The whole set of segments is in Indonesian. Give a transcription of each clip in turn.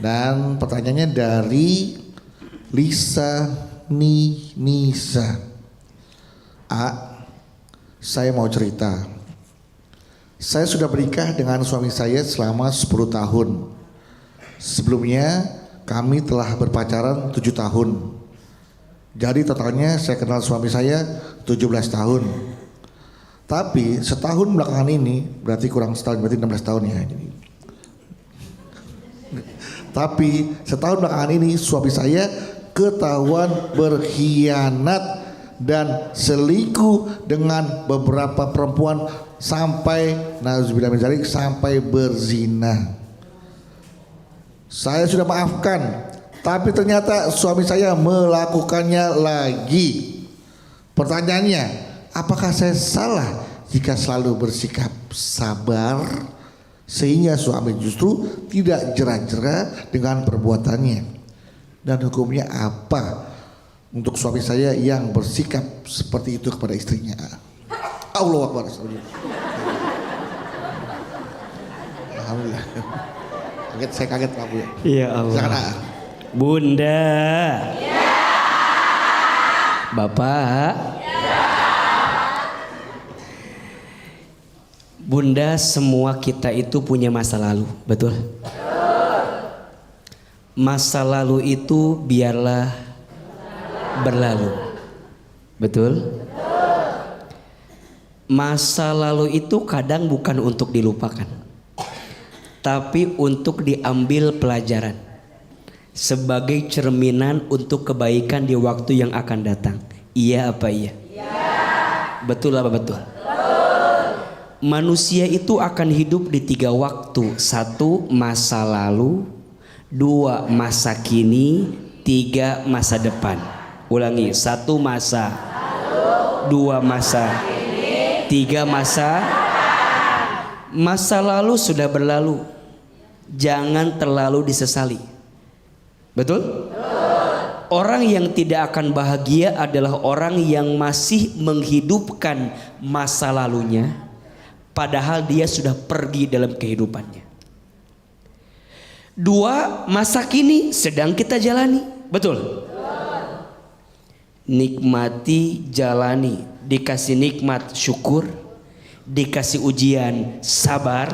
Dan pertanyaannya dari Lisa Nisa. A, saya mau cerita. Saya sudah menikah dengan suami saya selama 10 tahun. Sebelumnya kami telah berpacaran 7 tahun. Jadi totalnya saya kenal suami saya 17 tahun. Tapi setahun belakangan ini, berarti kurang setahun, berarti 16 tahun ya. Tapi setahun belakangan ini suami saya ketahuan berkhianat dan selingkuh dengan beberapa perempuan sampai nauzubillah min dzalik, sampai berzina. Saya sudah maafkan, tapi ternyata suami saya melakukannya lagi. Pertanyaannya, apakah saya salah jika selalu bersikap sabar sehingga suami justru tidak jera-jera dengan perbuatannya? Dan hukumnya apa untuk suami saya yang bersikap seperti itu kepada istrinya? Allahu Akbar. Alhamdulillah. Saya kaget Pak Bu. Ya Allah. Bunda. Ya. Bapak. Ya. Bunda, semua kita itu punya masa lalu, betul? Masa lalu itu biarlah berlalu, betul? Masa lalu itu kadang bukan untuk dilupakan, tapi untuk diambil pelajaran sebagai cerminan untuk kebaikan di waktu yang akan datang. Iya apa iya? Iya. Betul apa betul? Manusia itu akan hidup di 3 waktu. 1 masa lalu, 2 masa kini, 3 masa depan. Ulangi, 1 masa lalu, 2 masa kini, 3 masa. Masa lalu sudah berlalu, jangan terlalu disesali. Betul? Orang yang tidak akan bahagia adalah orang yang masih menghidupkan masa lalunya padahal dia sudah pergi dalam kehidupannya. 2 masa kini sedang kita jalani. Betul? Nikmati, jalani. Dikasih nikmat syukur, dikasih ujian sabar,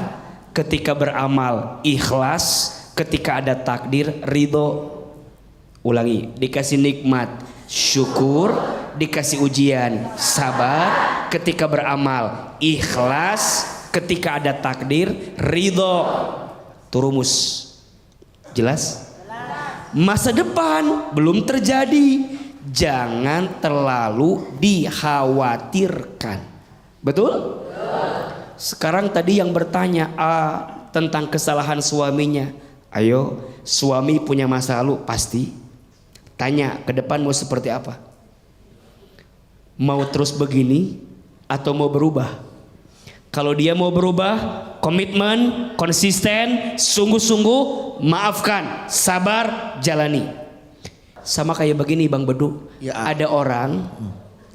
ketika beramal ikhlas, ketika ada takdir ridho. Ulangi, dikasih nikmat syukur, dikasih ujian sabar, ketika beramal ikhlas, ketika ada takdir ridho. Turumus. Jelas? Masa depan belum terjadi, jangan terlalu dikhawatirkan. Betul? Sekarang tadi yang bertanya tentang kesalahan suaminya. Ayo, suami punya masa lalu pasti. Tanya ke depan mau seperti apa? Mau terus begini atau mau berubah? Kalau dia mau berubah, komitmen, konsisten, sungguh-sungguh, maafkan, sabar, jalani. Sama kayak begini Bang Bedu, ya. Ada orang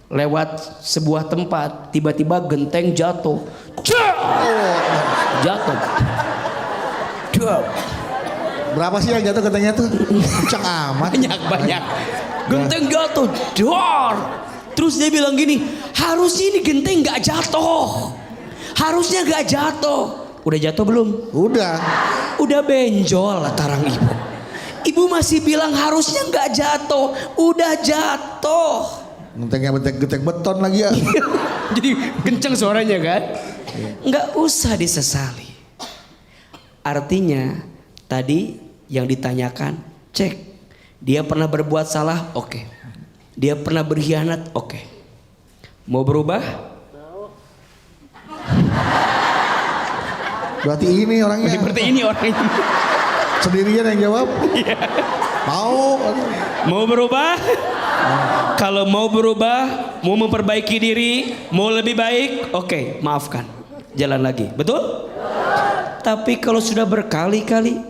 lewat sebuah tempat, tiba-tiba genteng jatuh. Jatuh. Berapa sih yang jatuh gentengnya tuh? Kencang amat. Banyak. Genteng jatuh. Dor. Terus dia bilang gini, harusnya ini genteng gak jatuh. Harusnya gak jatuh. Udah jatuh belum? Udah benjol tarang ibu. Ibu masih bilang harusnya gak jatuh. Udah jatuh. Gentengnya genteng beton lagi ya. Jadi kenceng suaranya kan? Nggak usah disesali. Artinya tadi yang ditanyakan, cek. Dia pernah berbuat salah, oke. Dia pernah berkhianat, oke. Mau berubah? Berarti ini orangnya. Sendirian yang jawab. Mau berubah? Kalau mau berubah, mau memperbaiki diri, mau lebih baik, oke, maafkan. Jalan lagi, betul? Tapi kalau sudah berkali-kali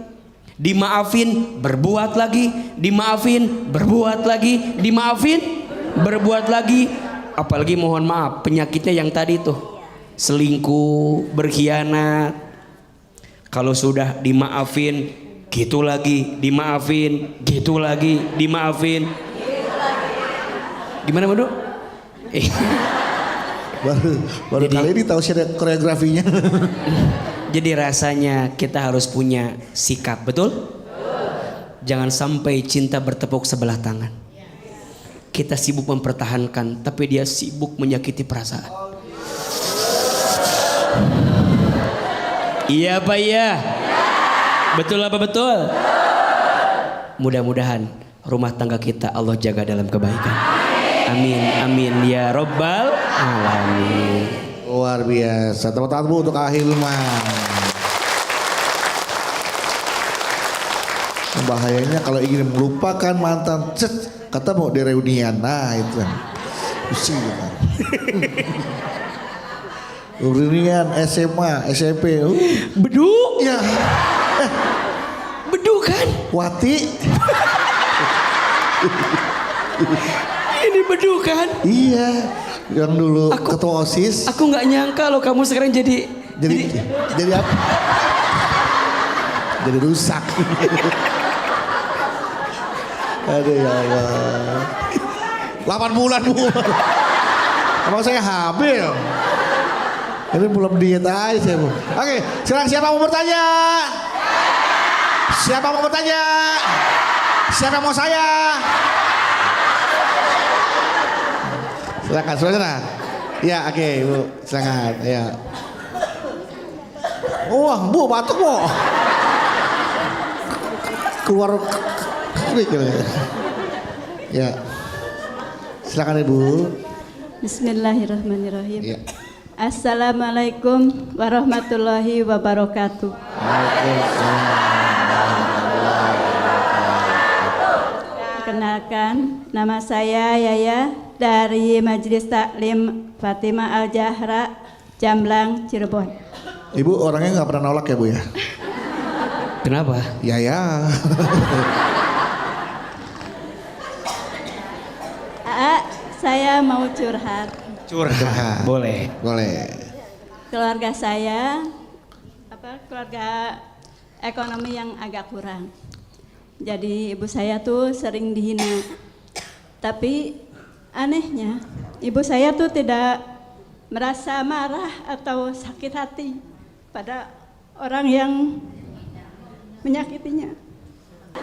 dimaafin, berbuat lagi, dimaafin, berbuat lagi, dimaafin, berbuat lagi, apalagi mohon maaf penyakitnya yang tadi tuh, selingkuh, berkhianat. Kalau sudah dimaafin, gitu lagi dimaafin, gitu lagi dimaafin. Gimana Madu? baru Jadi- kali ini tahu sih ada koreografinya. Jadi rasanya kita harus punya sikap, betul? Jangan sampai cinta bertepuk sebelah tangan. Kita sibuk mempertahankan, tapi dia sibuk menyakiti perasaan. Iya apa iya? Betul apa betul? Mudah-mudahan rumah tangga kita Allah jaga dalam kebaikan. Amin, amin ya robbal alamin. Luar biasa. Tepuk tangan untuk Kak Hilman. Bahayanya kalau ingin melupakan mantan, kata mau direunian, nah itu kan. Pusing kan. Reunian SMA, SMP. Beduk, Ya, beduk kan? Wati. Ini beduk kan? Iya, yang dulu Aku- ketua OSIS. Aku nggak nyangka loh kamu sekarang jadi Jadi apa? Jadi rusak. Aduh ya Allah. 8 bulan Bu. Emang saya hamil. Ini belum diet aja saya Bu. Oke, sekarang siapa mau bertanya? Siapa mau bertanya? Siapa mau saya? Silakan, silakan. Ya, oke Bu, silakan. Ya. Wah, Bu, batuk Bu. Keluar. Ya. Silakan Ibu. Bismillahirrahmanirrahim. Ya. Assalamualaikum warahmatullahi wabarakatuh. Perkenalkan, nama saya Yaya dari Majelis Taklim Fatimah Al-Jahra, Jamblang, Cirebon. Ibu orangnya nggak pernah nolak ya Bu ya? kenapa? Ya ya. Saya mau curhat. Curhat. Boleh. Boleh. Keluarga saya, keluarga ekonomi yang agak kurang. Jadi ibu saya tuh sering dihina. Tapi anehnya, ibu saya tuh tidak merasa marah atau sakit hati pada orang yang menyakitinya.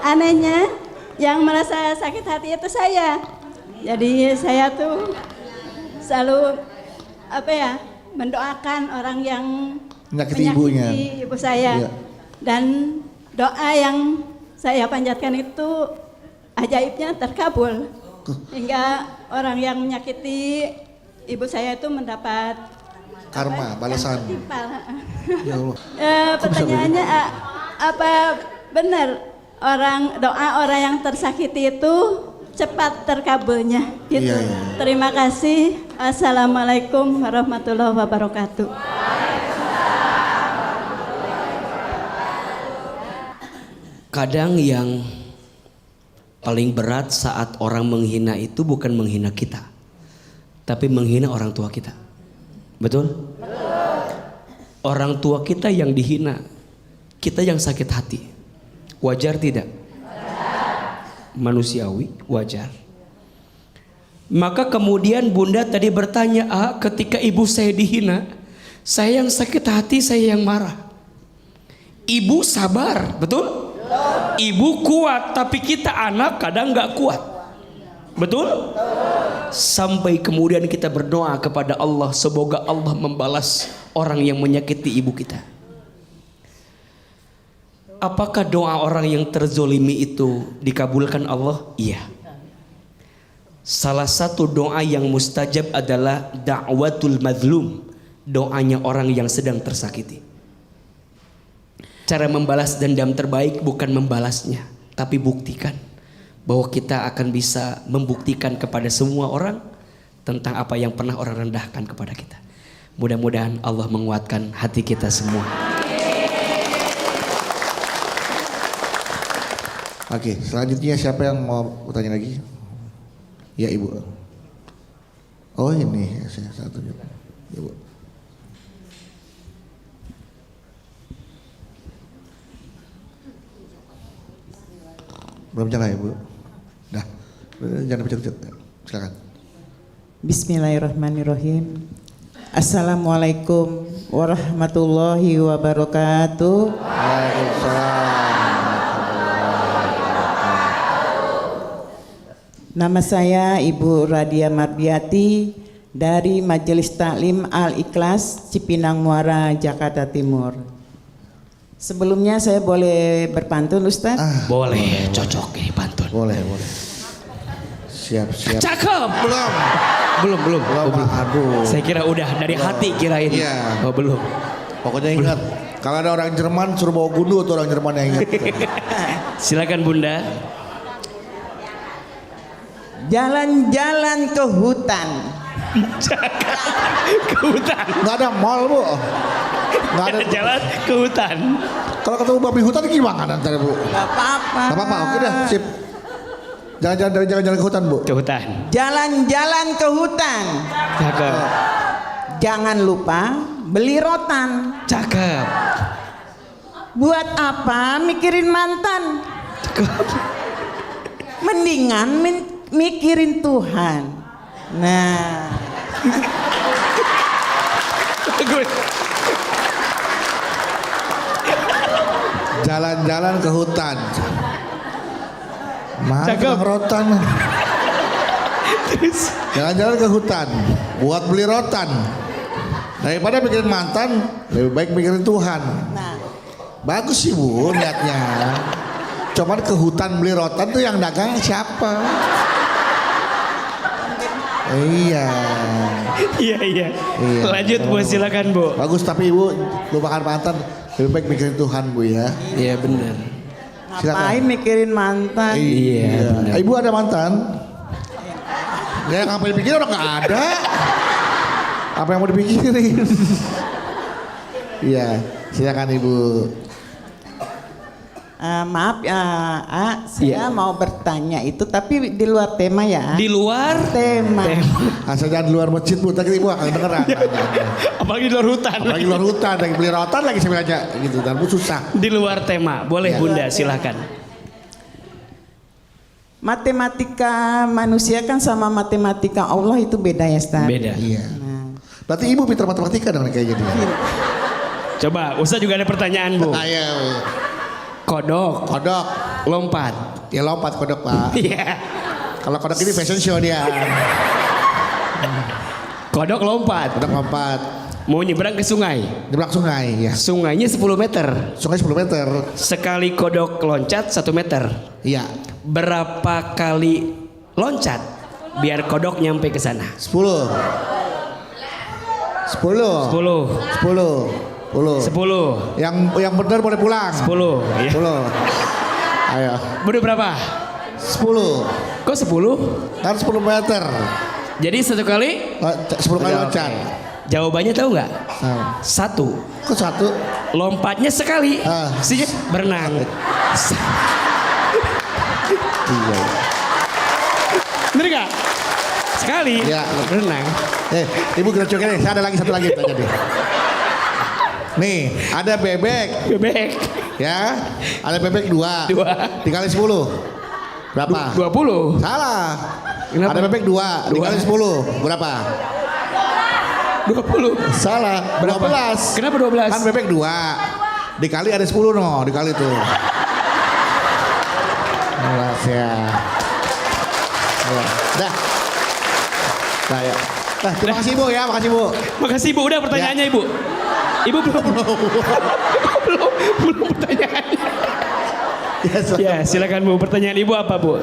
Anehnya, yang merasa sakit hati itu saya. Jadi saya tuh selalu mendoakan orang yang Menyakiti ibunya. ibu saya. Iya. Dan doa yang saya panjatkan itu ajaibnya terkabul. Hingga orang yang menyakiti ibu saya itu mendapat Karma, balasan. timpal. Ya Allah. Pertanyaannya apa benar doa orang yang tersakiti itu cepat terkabulnya gitu. Iya, iya. Terima kasih. Assalamualaikum warahmatullahi wabarakatuh. Kadang yang paling berat saat orang menghina itu bukan menghina kita, tapi menghina orang tua kita. Betul? Orang tua kita yang dihina, kita yang sakit hati. Wajar tidak? Manusiawi, wajar. Maka kemudian bunda tadi bertanya, ketika ibu saya dihina, saya yang sakit hati, saya yang marah. Ibu sabar, betul? Ibu kuat, tapi kita anak kadang gak kuat. Betul? Sampai kemudian kita berdoa kepada Allah, semoga Allah membalas orang yang menyakiti ibu kita. Apakah doa orang yang terzolimi itu dikabulkan Allah? Iya. Salah satu doa yang mustajab adalah da'watul mazlum, doanya orang yang sedang tersakiti. Cara membalas dendam terbaik bukan membalasnya, tapi buktikan bahwa kita akan bisa membuktikan kepada semua orang tentang apa yang pernah orang rendahkan kepada kita. Mudah-mudahan Allah menguatkan hati kita semua. Oke, selanjutnya siapa yang mau bertanya lagi? Ya Ibu. Oh ini saya satu Ibu. Belum nyala ya Bu? Dah, jangan pencet-pencet. Silakan. Bismillahirrahmanirrahim. Assalamualaikum warahmatullahi wabarakatuh. Nama saya Ibu Radia Mardiati dari Majelis Taklim Al-Ikhlas Cipinang Muara, Jakarta Timur. Sebelumnya saya boleh berpantun Ustaz? Boleh, cocok ini pantun. Boleh. Siap. Cakep. Belum. Aduh. Saya kira udah dari hati kirain. Iya. Oh, belum. Pokoknya ingat, kalau ada orang Jerman suruh bawa gundu tuh orang Jerman yang ingat. Silakan Bunda. Jalan-jalan ke hutan. Ke hutan. Nggak ada mall Bu. Nggak ada. Jalan ke hutan. Kalau ketemu babi hutan gimana nanti Bu? Gak apa-apa. Gak apa-apa, oke dah, sip. Jalan-jalan ke hutan Bu. Ke hutan. Jalan-jalan ke hutan. Cakep. Jangan lupa beli rotan. Cakep. Buat apa mikirin mantan? Mendingan mikirin Tuhan. Nah, Jalan-jalan ke hutan. Mana Cakep. tukang rotan? Jalan-jalan ke hutan buat beli rotan. Daripada mikirin mantan, lebih baik mikirin Tuhan. nah, Bagus sih Bu niatnya. Cuman ke hutan beli rotan tuh yang dagang siapa? Iya. Iya. Lanjut Bu, silakan Bu. Bagus tapi Ibu lupakan mantan. Lebih baik mikirin Tuhan Bu ya. Iya benar. ngapain mikirin mantan? Iya, benar. Ibu ada mantan? Ya ngapain dipikirin orang nggak ada. Apa yang mau dipikirin? Iya, silakan Ibu. Maaf ya, saya mau bertanya itu tapi di luar tema ya. Di luar tema. Asal jangan di luar masjid Bu, tadi Ibu akan dengeran. apalagi di luar hutan. Lagi luar hutan, lagi beli rotan lagi saya aja gitu, dan Bu susah. Di luar tema. Boleh Ya. Bunda, silakan. Matematika manusia kan sama matematika Allah itu beda ya Ustaz? Beda. Iya. Nah, Berarti Ibu pintar matematika dengan kayaknya dia. Coba, Ustaz juga ada pertanyaan Bu. Ayo. Kodok, Kodok, lompat. ya lompat kodok Pak. Iya. Kalau kodok ini fashion show dia. Kodok lompat. Kodok lompat. Mau nyebrang ke sungai. Di belakang sungai ya. Sungainya 10 meter. Sungai 10 meter. Sekali kodok loncat 1 meter. Iya. Berapa kali loncat biar kodok nyampe ke sana? 10. 10. 10. 10. 10. Yang benar boleh pulang. 10. Ya. 10. Ayo. Budi berapa? 10. Kok 10? Kan 10 meter. Jadi 1 kali? 10 kali loncat. Jawabannya tahu nggak? Nah, 1. kok 1? Lompatnya sekali. Sih berenang. Iya. Bener nggak? Sekali. Ya. Berenang. Ibu kita coba nih. Saya ada lagi satu lagi tanya deh. Nih, ada bebek, Bebek. ya. Ada bebek 2. 2. Dikali 10. Berapa? 20. Salah. Kenapa? Ada bebek 2. Dikali 10. Berapa? 20. Salah. Berapa? 12. Kenapa 12? Kan bebek 2. Dikali ada 10 no. Dikali tuh. Alas ya. Dah. Nah, ya. Nah, terima kasih Bu ya. Makasih Bu. Makasih Bu, udah pertanyaannya Ibu. Ibu belum pertanyaannya. Ya, silakan Bu. Pertanyaan Ibu apa Bu?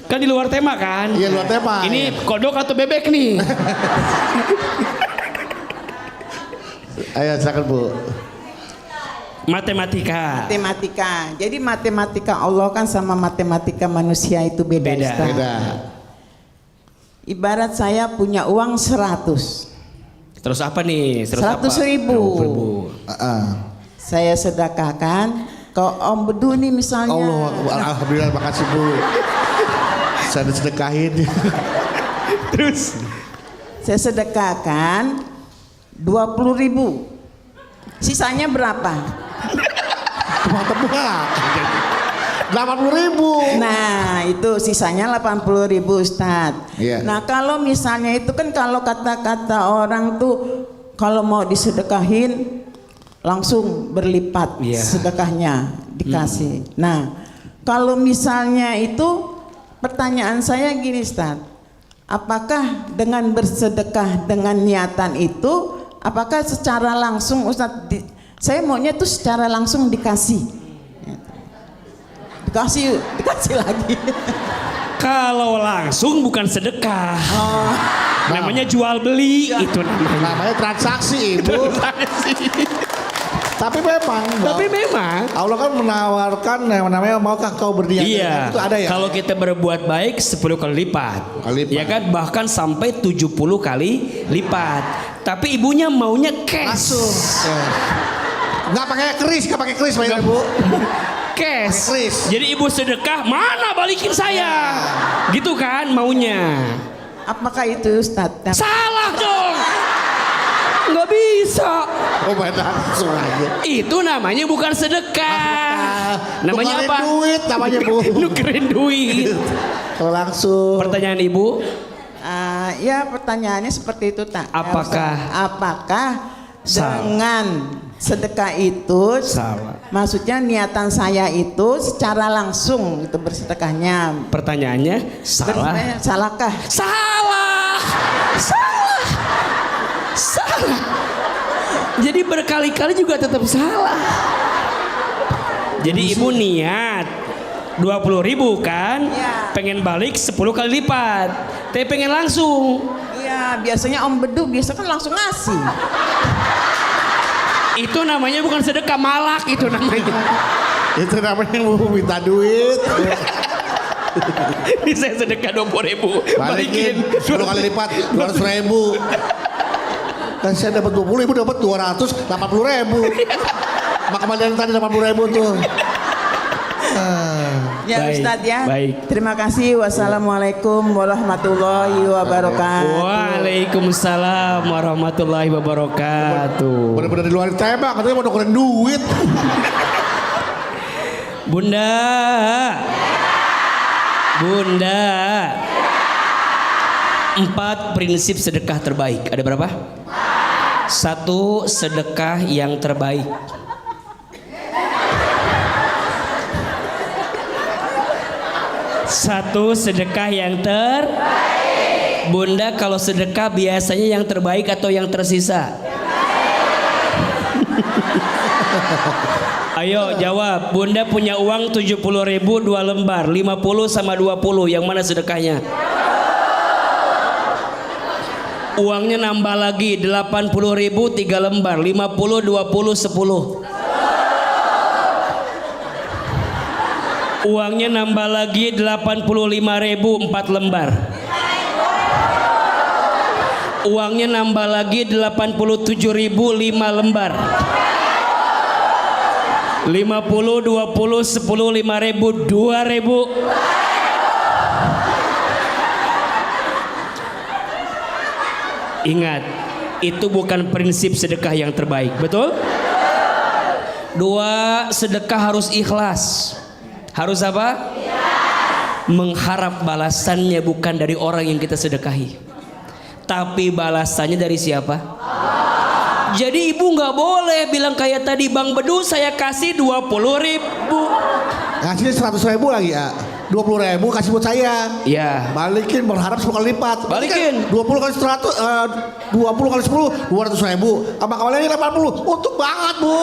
Kan di luar tema kan? Iya, luar tema. Ini kodok atau bebek nih? Ayo silakan Bu. Matematika. matematika. Jadi matematika Allah kan sama matematika manusia itu beda. Beda. Ustaz. Beda. Ibarat saya punya uang 100. Terus apa nih? 100.000. Saya sedekahkan ke Om Bedu nih misalnya. Allah, alhamdulillah, makasih Bu. Saya sedekahin. Terus Saya sedekahkan 20.000. Sisanya berapa? Tebak-tebak. 80.000. Nah, itu sisanya 80.000 Ustadz. Iya. Nah, kalau misalnya itu kan kalau kata-kata orang tuh kalau mau disedekahin langsung berlipat Iya. sedekahnya dikasih. Nah, kalau misalnya itu pertanyaan saya gini Ustadz, apakah dengan bersedekah dengan niatan itu, apakah secara langsung Ustadz, saya maunya tuh secara langsung dikasih lagi. Kalau langsung bukan sedekah. Namanya jual beli itu namanya. Namanya transaksi Ibu. Tapi memang Allah kan menawarkan yang namanya maukah kau berniat. Iya. Itu ada ya. Kalau kita berbuat baik 10 kali lipat. Ya kan, bahkan sampai 70 kali lipat. Tapi ibunya maunya cash. Langsung. Nggak pakai kris Pak Ibu. Cash. Kris. Jadi ibu sedekah, mana balikin saya? Gitu kan maunya. Apakah itu Ustadz? Salah dong. Nggak bisa. Oh, main langsung aja. Itu namanya bukan sedekah. Namanya Nukerin apa? duit namanya Bu. Nukerin duit. Kalau langsung. Pertanyaan ibu, Ya pertanyaannya seperti itu tak? Apakah Salah. dengan sedekah itu, salah. maksudnya niatan saya itu secara langsung itu bersedekahnya? Pertanyaannya salah. Salahkah? Salah. Jadi berkali-kali juga tetap salah. Jadi ibu niat 20.000 kan, Iya. pengen balik 10 kali lipat, tapi pengen langsung. Iya, biasanya Om Bedu biasa kan langsung ngasih. Itu namanya bukan sedekah, malak itu namanya. Itu namanya Bu minta duit. Ini saya sedekah 20.000, Balikin 10 kali lipat 200.000. Dan saya dapat 20, Ibu dapat 280.000. Maka kembalian tadi 80.000 tuh. Ya Baik, Ustadz ya. baik. Terima kasih. Wassalamualaikum warahmatullahi wabarakatuh. Waalaikumsalam warahmatullahi wabarakatuh. Bener-bener di luar tembak, katanya mau nukerin duit. Bunda, Bunda, 4 prinsip sedekah terbaik. Ada berapa? 1, sedekah yang terbaik. Satu, sedekah yang terbaik. Bunda, kalau sedekah biasanya yang terbaik atau yang tersisa? Ayo jawab. Bunda punya uang 70.000 2 lembar, 50 sama 20, yang mana sedekahnya? Uangnya nambah lagi 80.000 3 lembar, 50 20 10. Uangnya nambah lagi 85.000 4 lembar. Uangnya nambah lagi 87.000 5 lembar. 50 20 10 5.000 2.000. Ingat, itu bukan prinsip sedekah yang terbaik, betul? 2, sedekah harus ikhlas. Harus apa? Mengharap balasannya bukan dari orang yang kita sedekahi, tapi balasannya dari siapa? Jadi ibu nggak boleh bilang kayak tadi, Bang Bedu saya kasih 20.000, Ngasihnya 100.000 lagi ya. 20.000 kasih buat saya. ya Balikin berharap 10 kali lipat. Balikin. 20 kali 100, 20 kali 10, 200.000. Sama kembaliannya 80. Untuk banget Bu.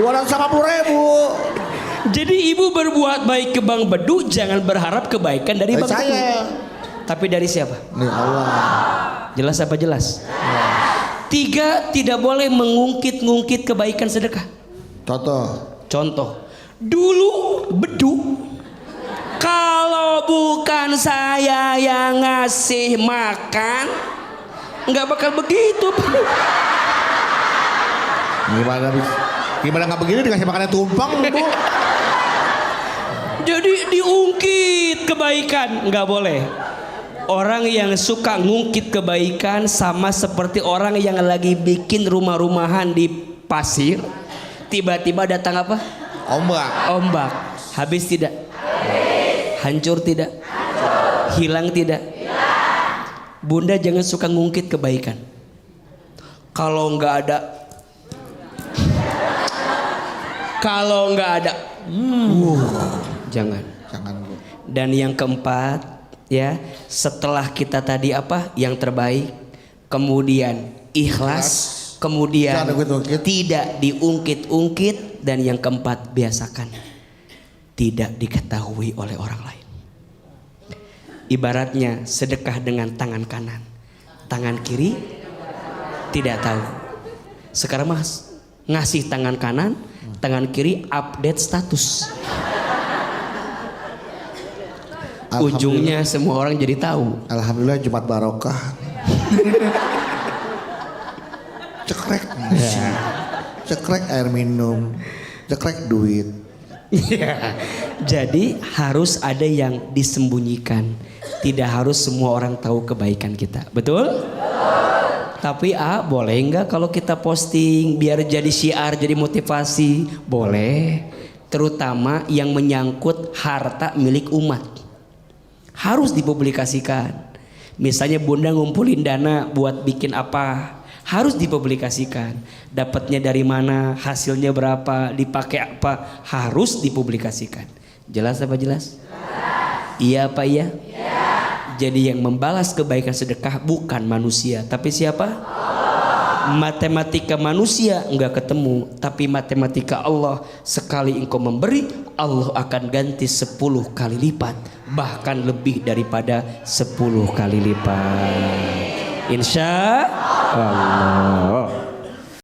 280.000. Jadi ibu berbuat baik ke Bang Bedu, jangan berharap kebaikan dari Bang Bedu, saya. tapi dari siapa? Nih Allah. Jelas apa jelas? 3, tidak boleh mengungkit-ngungkit kebaikan sedekah. Contoh, dulu Bedu, kalau bukan saya yang ngasih makan, nggak bakal begitu. Gimana nggak begini dikasih makannya tumpang Bu? Jadi diungkit kebaikan, nggak boleh. Orang yang suka ngungkit kebaikan sama seperti orang yang lagi bikin rumah-rumahan di pasir, tiba-tiba datang apa? Ombak. Ombak. Habis tidak? Hancur tidak? Hilang tidak? Bunda jangan suka ngungkit kebaikan. Kalau nggak ada, kalau nggak ada, jangan. Jangan Bu. Dan yang keempat, ya, setelah kita tadi apa? Yang terbaik, kemudian ikhlas, kemudian Jangan diungkit-ungkit. tidak diungkit-ungkit, dan yang keempat, biasakan tidak diketahui oleh orang lain. Ibaratnya sedekah dengan tangan kanan, tangan kiri tidak tahu. Sekarang mas ngasih tangan kanan, tangan kiri update status. Ujungnya semua orang jadi tahu. Alhamdulillah Jumat barokah. Cekrek nasi, cekrek air minum, cekrek duit. Ya, jadi harus ada yang disembunyikan. Tidak harus semua orang tahu kebaikan kita. Betul? Tapi boleh nggak kalau kita posting biar jadi syiar, jadi motivasi? Boleh. Terutama yang menyangkut harta milik umat. Harus dipublikasikan. Misalnya Bunda ngumpulin dana buat bikin apa, harus dipublikasikan. Dapatnya dari mana, hasilnya berapa, dipakai apa, harus dipublikasikan. Jelas apa jelas? Iya apa iya? Jadi yang membalas kebaikan sedekah bukan manusia, tapi siapa? Matematika manusia enggak ketemu, tapi matematika Allah, sekali engkau memberi, Allah akan ganti 10 kali lipat, bahkan lebih daripada 10 kali lipat. Insya Allah.